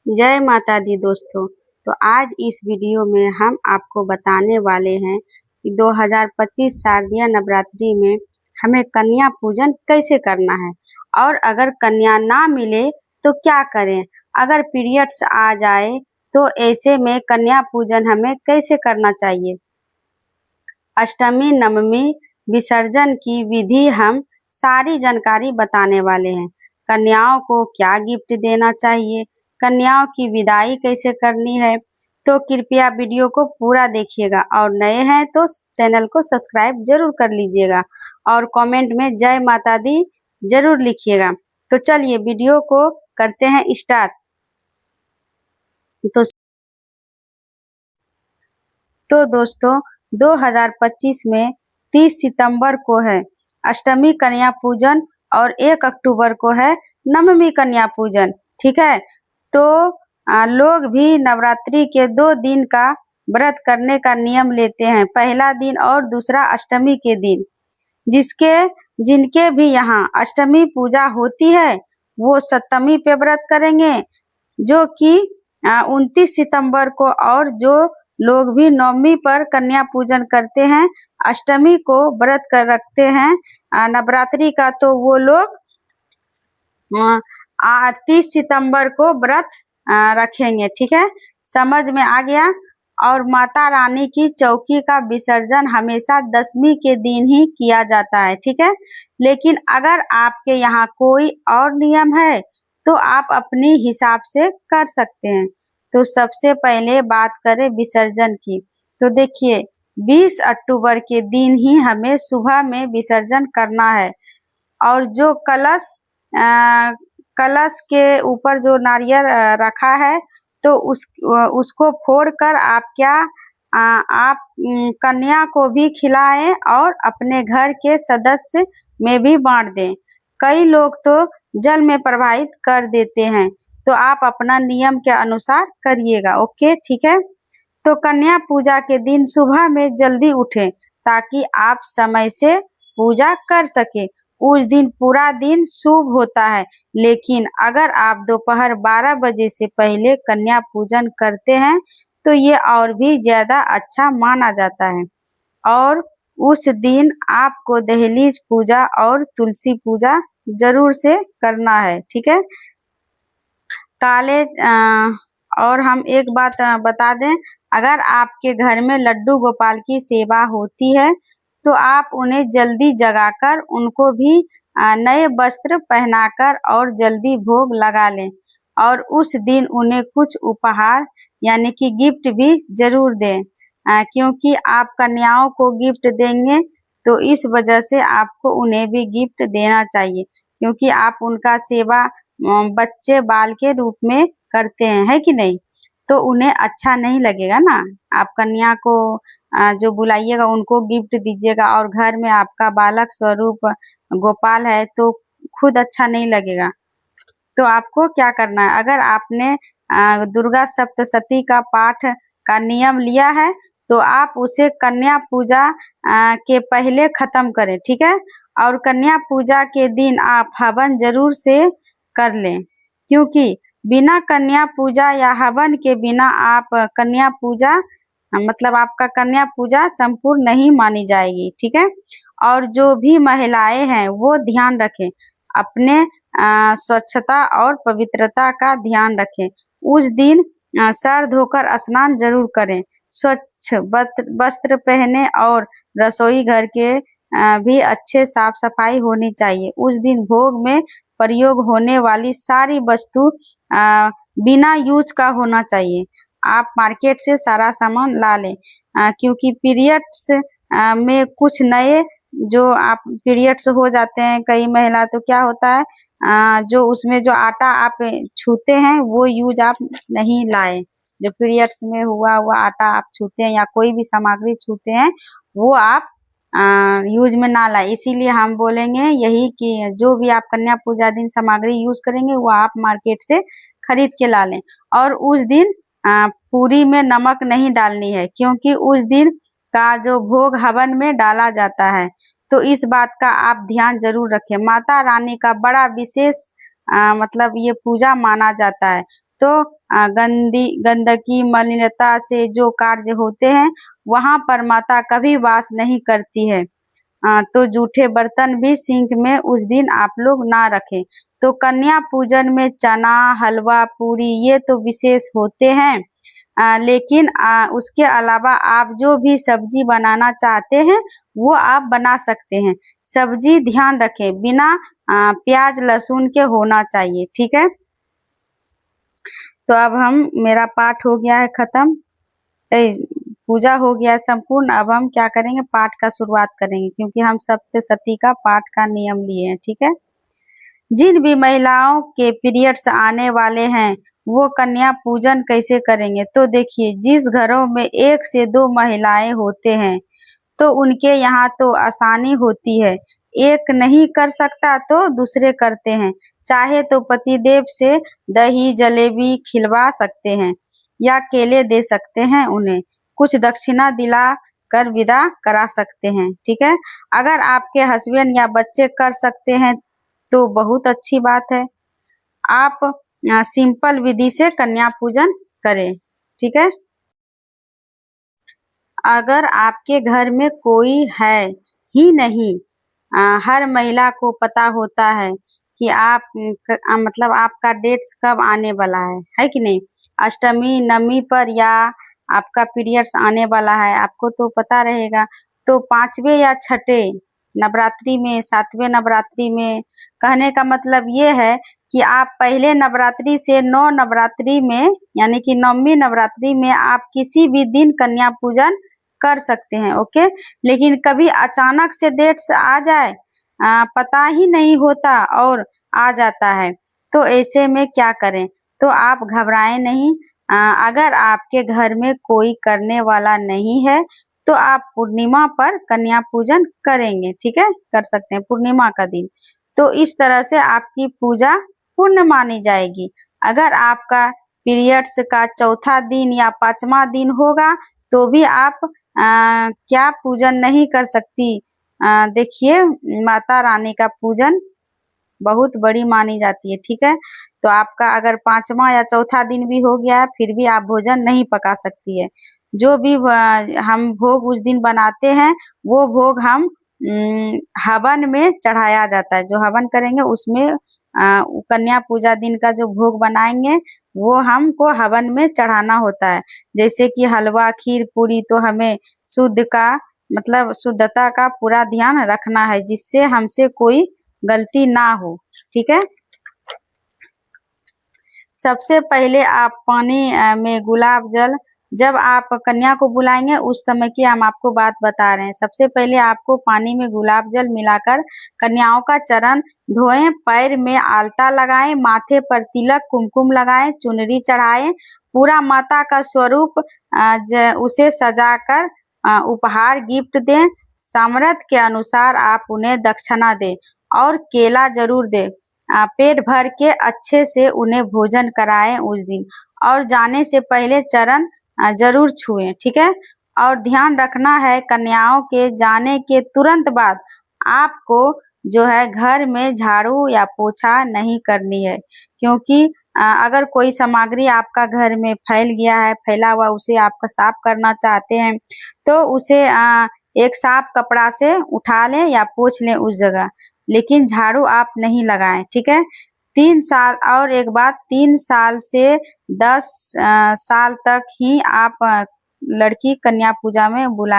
जय माता दी दोस्तों। तो आज इस वीडियो में हम आपको बताने वाले हैं कि 2025 शारदीय नवरात्रि में हमें कन्या पूजन कैसे करना है और अगर कन्या ना मिले तो क्या करें। अगर पीरियड्स आ जाए तो ऐसे में कन्या पूजन हमें कैसे करना चाहिए। अष्टमी नवमी विसर्जन की विधि हम सारी जानकारी बताने वाले हैं। कन्याओं को क्या गिफ्ट देना चाहिए, कन्याओं की विदाई कैसे करनी है, तो कृपया वीडियो को पूरा देखिएगा और नए हैं तो चैनल को सब्सक्राइब जरूर कर लीजिएगा और कमेंट में जय माता दी जरूर लिखिएगा। तो चलिए वीडियो को करते हैं स्टार्ट। तो दोस्तों 2025 में 30 सितंबर को है अष्टमी कन्या पूजन और 1 अक्टूबर को है नवमी कन्या पूजन। ठीक है, तो लोग भी नवरात्रि के 2 दिन का व्रत करने का नियम लेते हैं, पहला दिन और दूसरा अष्टमी के दिन। जिनके भी यहाँ अष्टमी पूजा होती है वो सप्तमी पे व्रत करेंगे जो कि 29 सितंबर को, और जो लोग भी नवमी पर कन्या पूजन करते हैं, अष्टमी को व्रत कर रखते हैं नवरात्रि का, तो वो लोग 30 सितंबर को व्रत रखेंगे। ठीक है, समझ में आ गया। और माता रानी की चौकी का विसर्जन हमेशा दशमी के दिन ही किया जाता है। ठीक है, लेकिन अगर आपके यहाँ कोई और नियम है तो आप अपनी हिसाब से कर सकते हैं। तो सबसे पहले बात करें विसर्जन की, तो देखिए 20 अक्टूबर के दिन ही हमें सुबह में विसर्जन करना है और जो कलश के ऊपर जो नारियल रखा है तो उसको फोड़कर आप कन्या को भी खिलाएं और अपने घर के सदस्य में भी बांट दें। कई लोग तो जल में प्रवाहित कर देते हैं, तो आप अपना नियम के अनुसार करिएगा। ओके, ठीक है। तो कन्या पूजा के दिन सुबह में जल्दी उठें ताकि आप समय से पूजा कर सके। उस दिन पूरा दिन शुभ होता है, लेकिन अगर आप दोपहर 12 बजे से पहले कन्या पूजन करते हैं तो ये और भी ज्यादा अच्छा माना जाता है। और उस दिन आपको दहलीज पूजा और तुलसी पूजा जरूर से करना है। ठीक है, और हम एक बात बता दें, अगर आपके घर में लड्डू गोपाल की सेवा होती है तो आप उन्हें जल्दी जगाकर उनको भी नए वस्त्र पहनाकर और जल्दी भोग लगा लें और उस दिन उन्हें कुछ उपहार यानी कि गिफ्ट भी जरूर दें, क्योंकि आप कन्याओं को गिफ्ट देंगे तो इस वजह से आपको उन्हें भी गिफ्ट देना चाहिए, क्योंकि आप उनका सेवा बच्चे बाल के रूप में करते हैं, है कि नहीं। तो उन्हें अच्छा नहीं लगेगा ना, आप कन्या को जो बुलाइएगा उनको गिफ्ट दीजिएगा और घर में आपका बालक स्वरूप गोपाल है तो खुद अच्छा नहीं लगेगा। तो आपको क्या करना है, अगर आपने दुर्गा सप्तशती का पाठ का नियम लिया है तो आप उसे कन्या पूजा के पहले खत्म करें। ठीक है, और कन्या पूजा के दिन आप हवन जरूर से कर लें, क्योंकि बिना कन्या पूजा या हवन के बिना आप कन्या पूजा मतलब आपका कन्या पूजा संपूर्ण नहीं मानी जाएगी। ठीक है, और जो भी महिलाएं हैं वो ध्यान रखें, अपने स्वच्छता और पवित्रता का ध्यान रखें। उस दिन सर धोकर स्नान जरूर करें, स्वच्छ वस्त्र पहने और रसोई घर के भी अच्छे साफ सफाई होनी चाहिए। उस दिन भोग में प्रयोग होने वाली सारी वस्तु बिना यूज का होना चाहिए। आप मार्केट से सारा सामान ला लें, क्योंकि पीरियड्स में कुछ नए जो आप पीरियड्स हो जाते हैं कई महिला, तो क्या होता है जो उसमें जो आटा आप छूते हैं वो यूज आप नहीं लाएं। जो पीरियड्स में हुआ आटा आप छूते हैं या कोई भी सामग्री छूते हैं वो आप यूज में ना लाए। इसीलिए हम बोलेंगे यही कि जो भी आप कन्या पूजा दिन सामग्री यूज करेंगे वो आप मार्केट से खरीद के ला लें। और उस दिन पूरी में नमक नहीं डालनी है, क्योंकि उस दिन का जो भोग हवन में डाला जाता है, तो इस बात का आप ध्यान जरूर रखें। माता रानी का बड़ा विशेष मतलब ये पूजा माना जाता है, तो गंदगी मलिनता से जो कार्य होते हैं वहां पर माता कभी वास नहीं करती है। तो जूठे बर्तन भी सिंक में उस दिन आप लोग ना रखें। तो कन्या पूजन में चना, हलवा, पूरी ये तो विशेष होते हैं, लेकिन उसके अलावा आप जो भी सब्जी बनाना चाहते हैं वो आप बना सकते हैं। सब्जी ध्यान रखें बिना प्याज लहसुन के होना चाहिए, ठीक है। तो अब मेरा पाठ हो गया है खत्म, पूजा हो गया संपूर्ण। अब हम क्या करेंगे, पाठ का शुरुआत करेंगे, क्योंकि हम सप्तशती का पाठ का नियम लिए हैं, ठीक है। जिन भी महिलाओं के पीरियड्स आने वाले हैं वो कन्या पूजन कैसे करेंगे। तो देखिए, जिस घरों में 1 से 2 महिलाएं होते हैं तो उनके यहाँ तो आसानी होती है, एक नहीं कर सकता तो दूसरे करते हैं। चाहे तो पतिदेव से दही जलेबी खिलवा सकते हैं या केले दे सकते हैं, उन्हें कुछ दक्षिणा दिला कर विदा करा सकते हैं, ठीक है। अगर आपके हस्बैंड या बच्चे कर सकते हैं तो बहुत अच्छी बात है। आप सिंपल विधि से कन्या पूजन करें, ठीक है। अगर आपके घर में कोई है ही नहीं, हर महिला को पता होता है कि आप मतलब आपका डेट्स कब आने वाला है कि नहीं। अष्टमी नवमी पर या आपका पीरियड्स आने वाला है, आपको तो पता रहेगा। तो 5वें या छठे नवरात्रि में, 7वें नवरात्रि में, कहने का मतलब ये है कि आप पहले नवरात्रि से 9 नवरात्रि में यानी कि 9वीं नवरात्रि में आप किसी भी दिन कन्या पूजन कर सकते हैं, ओके। लेकिन कभी अचानक से डेट्स आ जाए, पता ही नहीं होता और आ जाता है, तो ऐसे में क्या करें। तो आप घबराएं नहीं। अगर आपके घर में कोई करने वाला नहीं है तो आप पूर्णिमा पर कन्या पूजन करेंगे, ठीक है, कर सकते हैं पूर्णिमा का दिन। तो इस तरह से आपकी पूजा पूर्ण मानी जाएगी। अगर आपका पीरियड्स का चौथा दिन या 5वां दिन होगा तो भी आप क्या पूजन नहीं कर सकती। देखिए, माता रानी का पूजन बहुत बड़ी मानी जाती है, ठीक है। तो आपका अगर 5वां या चौथा दिन भी हो गया है फिर भी आप भोजन नहीं पका सकती है। जो भी हम भोग उस दिन बनाते हैं वो भोग हम हवन में चढ़ाया जाता है। जो हवन करेंगे उसमें कन्या पूजा दिन का जो भोग बनाएंगे वो हमको हवन में चढ़ाना होता है। जैसे कि हलवा, खीर, पूरी, तो हमें शुद्ध का मतलब शुद्धता का पूरा ध्यान रखना है, जिससे हमसे कोई गलती ना हो, ठीक है। सबसे पहले आप पानी में गुलाब जल, जब आप कन्या को बुलाएंगे उस समय की हम आपको बात बता रहे हैं। सबसे पहले आपको पानी में गुलाब जल मिलाकर कन्याओं का चरण धोएं, पैर में आलता लगाएं, माथे पर तिलक कुमकुम लगाएं, चुनरी चढ़ाएं, पूरा माता का स्वरूप उसे सजाकर उपहार गिफ्ट दें। सामर्थ्य के अनुसार आप उन्हें दक्षिणा दें और केला जरूर दें। पेट भर के अच्छे से उन्हें भोजन कराएं उस दिन, और जाने से पहले चरण जरूर छुएं, ठीक है। और ध्यान रखना है, कन्याओं के जाने के तुरंत बाद आपको जो है घर में झाड़ू या पोछा नहीं करनी है, क्योंकि अगर कोई सामग्री आपका घर में फैल गया है, फैला हुआ, उसे आपका साफ करना चाहते हैं तो उसे एक साफ कपड़ा से उठा लें या पोंछ लें उस जगह, लेकिन झाड़ू आप नहीं लगाएं, ठीक है। 3 साल, और एक बात, 3 साल से 10 साल तक ही आप लड़की कन्या पूजा में बुलाएं।